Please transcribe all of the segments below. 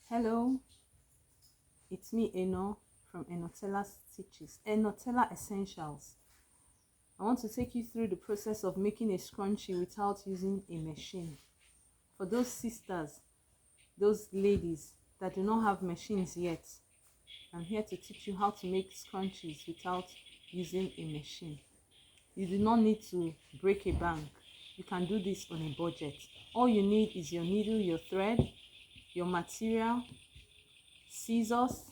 Hello, it's me Eno from Enotella Stitches, Enotella Essentials. I want to take you through the process of making a scrunchie without using a machine. For those sisters, those ladies that do not have machines yet, I'm here to teach you how to make scrunchies without using a machine. You do not need to break a bank. You can do this on a budget. All you need is your needle, your thread, your material, scissors,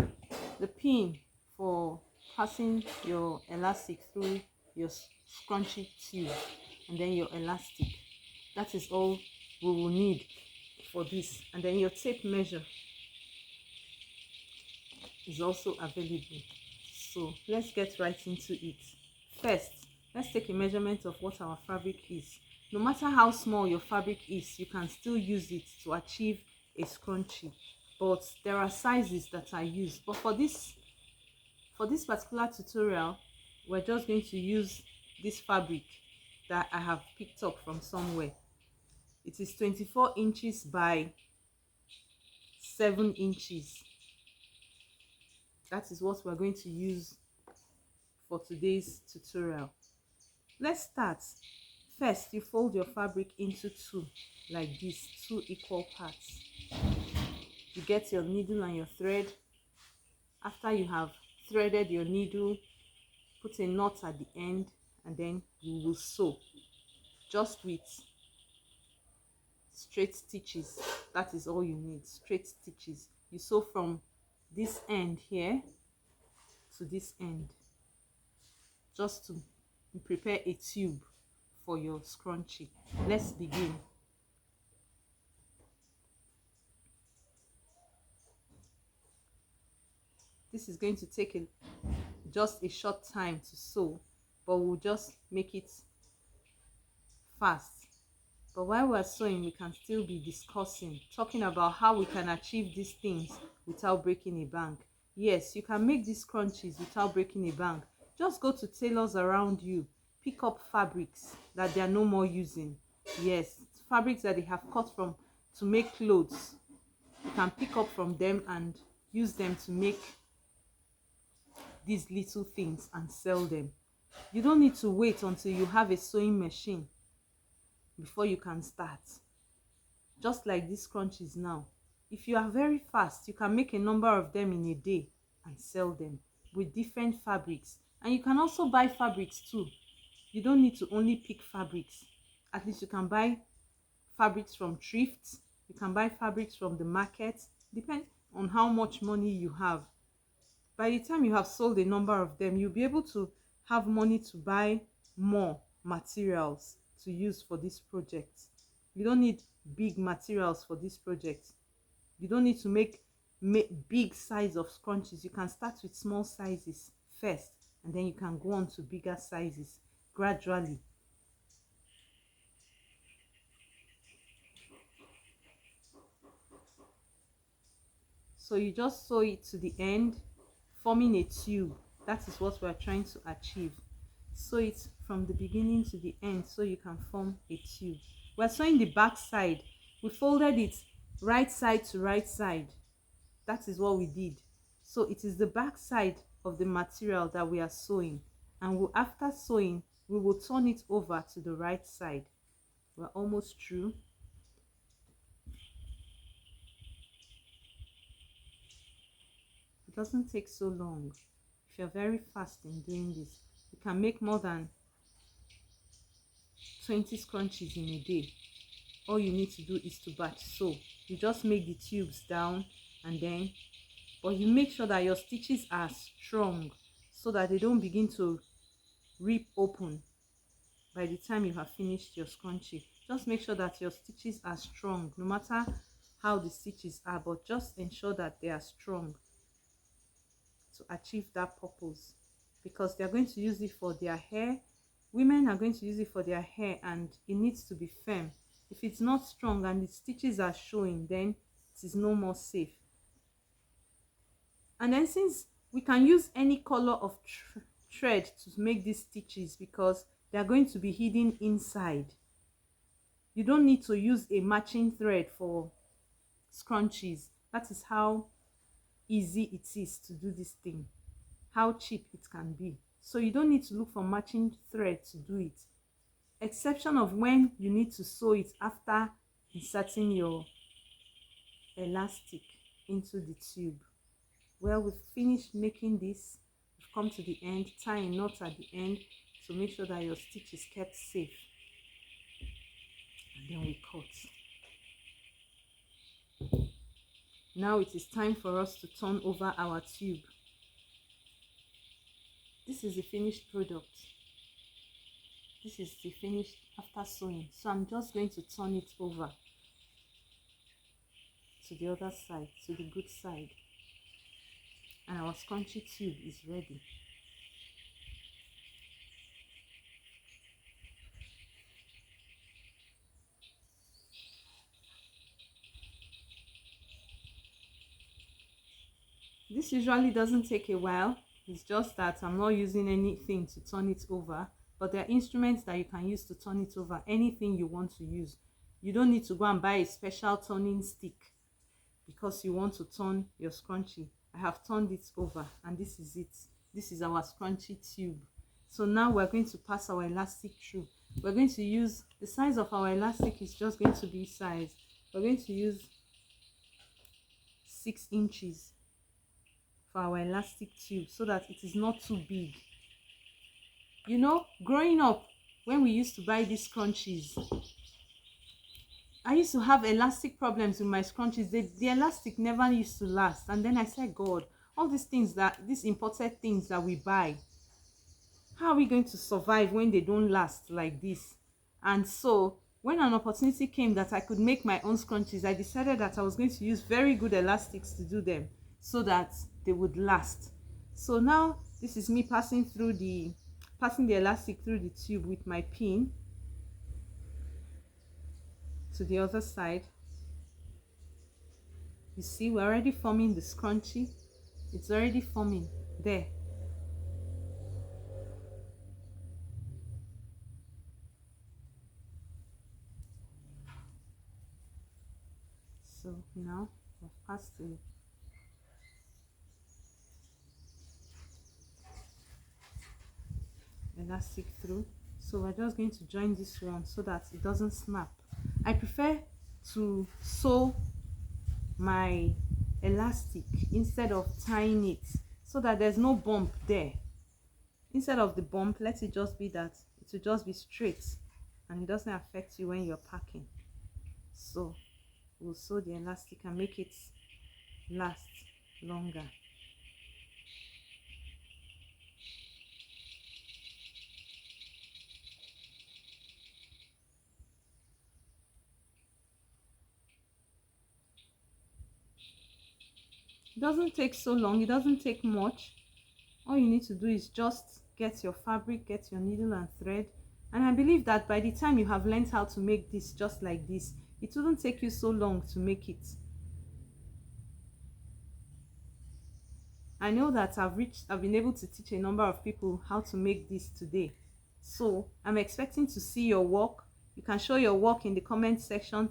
the pin for passing your elastic through your scrunchie tube, and then your elastic. That is all we will need for this. And then your tape measure is also available. So let's get right into it. First, let's take a measurement of what our fabric is. No matter how small your fabric is, you can still use it to achieve a scrunchie, but there are sizes that are used. But for this particular tutorial, we're just going to use this fabric that I have picked up from somewhere. It is 24 inches by 7 inches. That is what we're going to use for today's tutorial. Let's start. First, you fold your fabric into two, like this, two equal parts. You get your needle and your thread. After you have threaded your needle, put a knot at the end, and then you will sew just with straight stitches. That is all you need, straight stitches. You sew from this end here to this end, just to prepare a tube for your scrunchie. Let's begin. This is going to take just a short time to sew, but we'll just make it fast. But while we're sewing, we can still be discussing, talking about how we can achieve these things without breaking a bank. Yes, you can make these scrunchies without breaking a bank. Just go to tailors around you, pick up fabrics that they are no more using. Yes, fabrics that they have cut from to make clothes. You can pick up from them and use them to make these little things and sell them. You don't need to wait until you have a sewing machine before you can start. Just like these scrunchies now, if you are very fast, you can make a number of them in a day and sell them with different fabrics. And you can also buy fabrics too. You don't need to only pick fabrics. At least you can buy fabrics from thrifts. You can buy fabrics from the market. Depends on how much money you have. By the time you have sold a number of them, you'll be able to have money to buy more materials to use for this project. You don't need big materials for this project. You don't need to make big size of scrunchies. You can start with small sizes first, and then you can go on to bigger sizes gradually. So you just sew it to the end, forming a tube. That is what we are trying to achieve. Sew it from the beginning to the end so you can form a tube. We're sewing the back side. We folded it right side to right side. That is what we did. So it is the back side of the material that we are sewing, and after sewing, we will turn it over to the right side. We're almost through. It doesn't take so long. If you're very fast in doing this, you can make more than 20 scrunchies in a day. All you need to do is to batch sew. You just make the tubes down, and then but you make sure that your stitches are strong so that they don't begin to rip open by the time you have finished your scrunchie. Just make sure that your stitches are strong, no matter how the stitches are, but just ensure that they are strong to achieve that purpose, because they are going to use it for their hair. Women are going to use it for their hair, and it needs to be firm. If it's not strong and the stitches are showing, then it is no more safe. And then, since we can use any color of thread to make these stitches, because they are going to be hidden inside, you don't need to use a matching thread for scrunchies. That is how easy it is to do this thing, how cheap it can be. So you don't need to look for matching thread to do it, exception of when you need to sew it after inserting your elastic into the tube. Well, we've finished making this. We've come to the end, tying knots at the end to make sure that your stitch is kept safe. And then we cut. Now it is time for us to turn over our tube. This is the finished product. This is the finished after sewing. So I'm just going to turn it over to the other side, to the good side. And our scrunchie tube is ready. This usually doesn't take a while. It's just that I'm not using anything to turn it over, but there are instruments that you can use to turn it over, anything you want to use. You don't need to go and buy a special turning stick because you want to turn your scrunchie. I have turned it over and this is it. This is our scrunchie tube. So now we're going to pass our elastic through. We're going to use, the size of our elastic is just going to be size. We're going to use 6 inches for our elastic tube so that it is not too big. You know, growing up, when we used to buy these scrunchies, I used to have elastic problems with my scrunchies. The elastic never used to last. And then I said, God, all these things these imported things that we buy, how are we going to survive when they don't last like this? And so when an opportunity came that I could make my own scrunchies, I decided that I was going to use very good elastics to do them so that they would last. So now this is me passing the elastic through the tube with my pin to the other side. You see, we're already forming the scrunchie. It's already forming there. So now we've passed the elastic through. So we're just going to join this one so that it doesn't snap. I prefer to sew my elastic instead of tying it so that there's no bump there. Instead of the bump, let it just be that it will just be straight and it doesn't affect you when you're packing. So we'll sew the elastic and make it last longer. It doesn't take so long, it doesn't take much. All you need to do is just get your fabric, get your needle and thread, and I believe that by the time you have learned how to make this just like this, it wouldn't take you so long to make it. I know that I've been able to teach a number of people how to make this today. So I'm expecting to see your work. You can show your work in the comment section,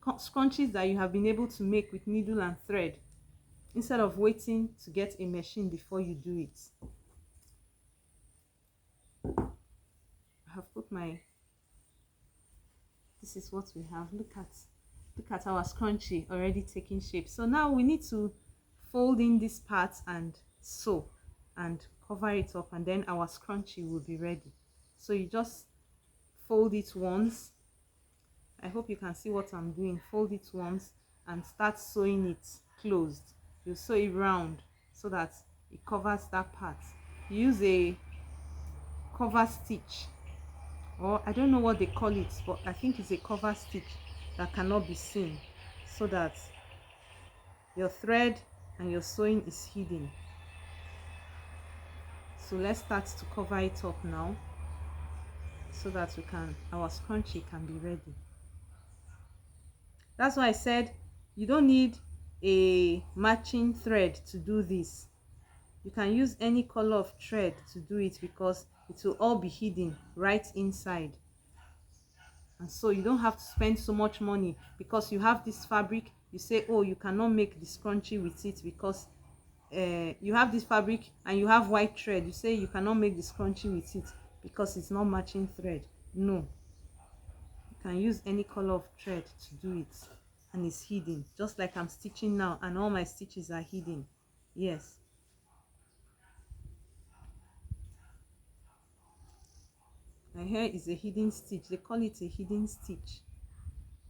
scrunchies that you have been able to make with needle and thread, instead of waiting to get a machine before you do it. I have put this is what we have. Look at our scrunchie already taking shape. So now we need to fold in this part and sew and cover it up, and then our scrunchie will be ready. So you just fold it once. I hope you can see what I'm doing. Fold it once and start sewing it closed. You sew it round so that it covers that part. You use a cover stitch, or I don't know what they call it, but I think it's a cover stitch that cannot be seen, so that your thread and your sewing is hidden. So let's start to cover it up now so that our scrunchie can be ready. That's why I said you don't need a matching thread to do this. You can use any color of thread to do it because it will all be hidden right inside. And so you don't have to spend so much money because you have this fabric you say, oh, you cannot make the scrunchie with it because you have this fabric and you have white thread. You say you cannot make the scrunchie with it because it's not matching thread. No, you can use any color of thread to do it, and it's hidden, just like I'm stitching now, and all my stitches are hidden. Yes, my hair is a hidden stitch. They call it a hidden stitch.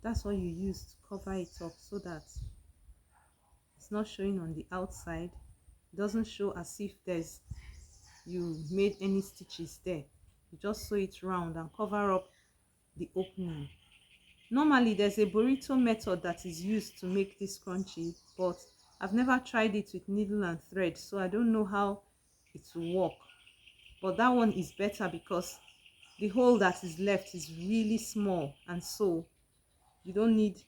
That's what you use to cover it up so that it's not showing on the outside. It doesn't show as if you made any stitches there. You just sew it round and cover up the opening. Normally there's a burrito method that is used to make this scrunchie, but I've never tried it with needle and thread, so I don't know how it will work. But that one is better because the hole that is left is really small, and so you don't need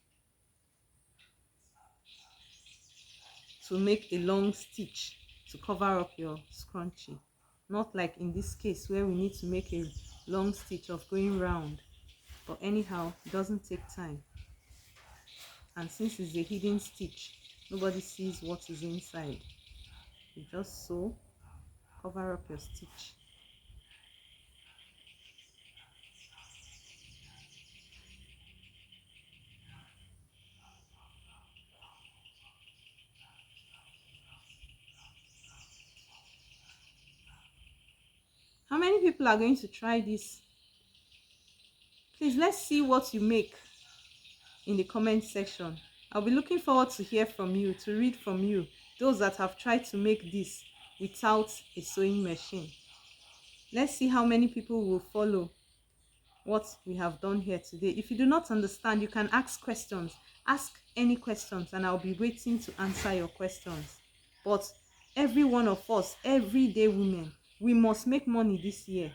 to make a long stitch to cover up your scrunchie. Not like in this case where we need to make a long stitch of going round. But anyhow, it doesn't take time. And since it's a hidden stitch, nobody sees what is inside. You just sew, cover up your stitch. How many people are going to try this? Please, let's see what you make in the comment section. I'll be looking forward to hear from you, to read from you, those that have tried to make this without a sewing machine. Let's see how many people will follow what we have done here today. If you do not understand, you can ask questions. Ask any questions and I'll be waiting to answer your questions. But every one of us, everyday women, we must make money this year,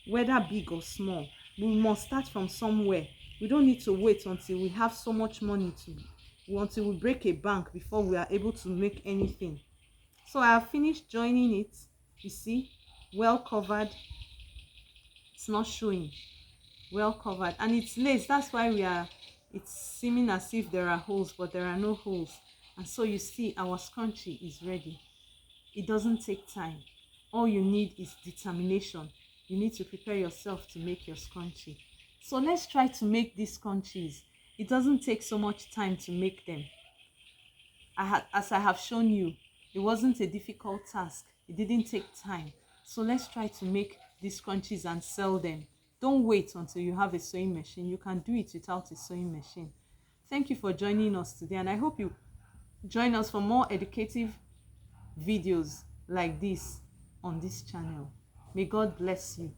whether big or small. We must start from somewhere. We don't need to wait until we have so much money until we break a bank before we are able to make anything. So I have finished joining it. You see, well covered. It's not showing. Well covered, and it's lace. That's why it's seeming as if there are holes, but there are no holes. And so you see, our scrunchie is ready. It doesn't take time. All you need is determination. You need to prepare yourself to make your scrunchie. So let's try to make these scrunchies. It doesn't take so much time to make them. As I have shown you, it wasn't a difficult task. It didn't take time. So let's try to make these scrunchies and sell them. Don't wait until you have a sewing machine. You can do it without a sewing machine. Thank you for joining us today, and I hope you join us for more educative videos like this on this channel. May God bless you.